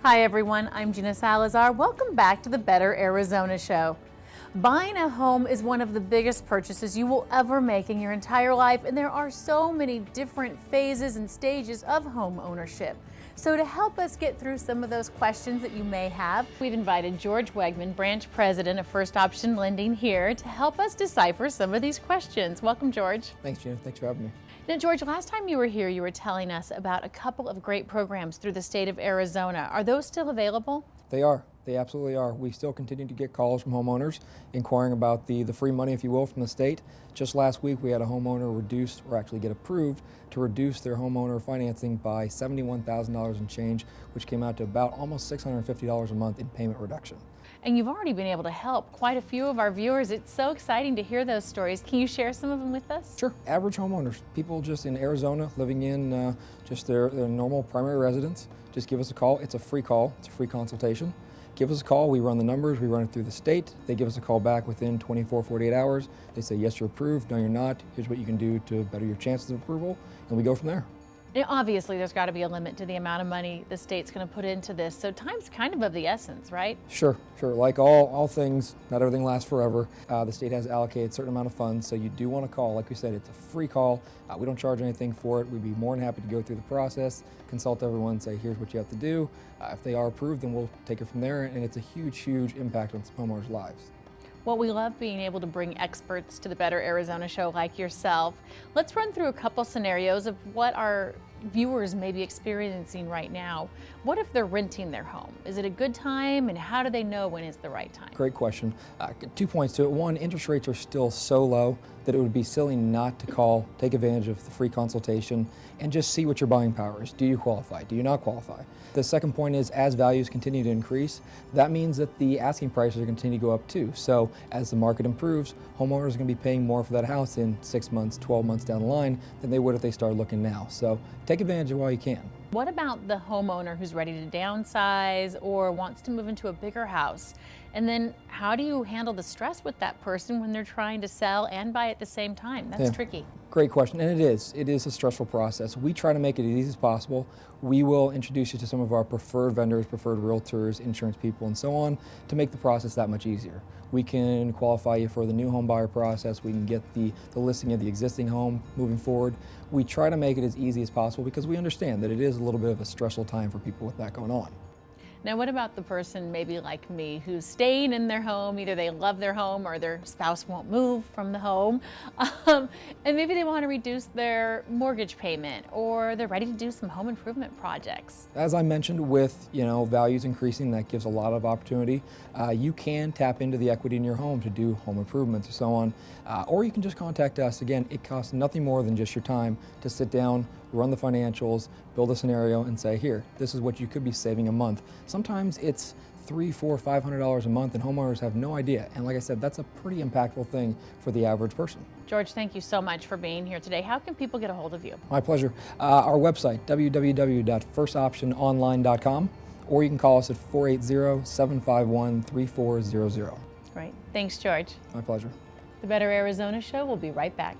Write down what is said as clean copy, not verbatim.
Hi everyone, I'm Gina Salazar. Welcome back to the Better Arizona Show. Buying a home is one of the biggest purchases you will ever make in your entire life, and there are so many different phases and stages of home ownership. So to help us get through some of those questions that you may have, we've invited George Wegmann, branch president of First Option Lending, here to help us decipher some of these questions. Welcome, George. Thanks, Gina. Thanks for having me. Now, George, last time you were here, you were telling us about a couple of great programs through the state of Arizona. Are those still available? They are. They absolutely are. We still continue to get calls from homeowners inquiring about the free money, if you will, from the state. Just last week, we had a homeowner reduce, or actually get approved, to reduce their homeowner financing by $71,000 and change, which came out to about almost $650 a month in payment reduction. And you've already been able to help quite a few of our viewers. It's so exciting to hear those stories. Can you share some of them with us? Sure. Average homeowners, people just in Arizona living in just their normal primary residence, just give us a call. It's a free call. It's a free consultation. Give us a call. We run the numbers. We run it through the state. They give us a call back within 24, 48 hours. They say, yes, you're approved. No, you're not. Here's what you can do to better your chances of approval. And we go from there. Now, obviously, there's got to be a limit to the amount of money the state's going to put into this. So time's kind of the essence, right? Sure. Like all things, not everything lasts forever. The state has allocated a certain amount of funds, so you do want to call. Like we said, it's a free call. We don't charge anything for it. We'd be more than happy to go through the process, consult everyone, say, here's what you have to do. If they are approved, then we'll take it from there, and it's a huge, huge impact on homeowners' lives. Well, we love being able to bring experts to the Better Arizona Show like yourself. Let's run through a couple scenarios of what our viewers may be experiencing right now. What if they're renting their home? Is it a good time, and how do they know when is the right time? Great question. 2 points to it. One, interest rates are still so low that it would be silly not to call, take advantage of the free consultation, and just see what your buying power is. Do you qualify? Do you not qualify? The second point is, as values continue to increase, that means that the asking prices are going to continue to go up too. So as the market improves, homeowners are going to be paying more for that house in 6 months, 12 months down the line than they would if they started looking now. So take advantage of it while you can. What about the homeowner who's ready to downsize or wants to move into a bigger house? And then how do you handle the stress with that person when they're trying to sell and buy at the same time? That's tricky. Great question, and it is a stressful process. We try to make it as easy as possible. We will introduce you to some of our preferred vendors, preferred realtors, insurance people, and so on, to make the process that much easier. We can qualify you for the new home buyer process. We can get the listing of the existing home moving forward. We try to make it as easy as possible because we understand that it is a little bit of a stressful time for people with that going on. Now, what about the person maybe like me who's staying in their home? Either they love their home or their spouse won't move from the home. And maybe they want to reduce their mortgage payment, or they're ready to do some home improvement projects. As I mentioned, with values increasing, that gives a lot of opportunity. You can tap into the equity in your home to do home improvements or so on. Or you can just contact us. Again, it costs nothing more than just your time to sit down, run the financials, build a scenario, and say, here, this is what you could be saving a month. Sometimes it's $300, $400, $500 a month, and homeowners have no idea. And like I said, that's a pretty impactful thing for the average person. George, thank you so much for being here today. How can people get a hold of you? My pleasure. Our website, www.firstoptiononline.com, or you can call us at 480-751-3400. Great. Thanks, George. My pleasure. The Better Arizona Show will be right back.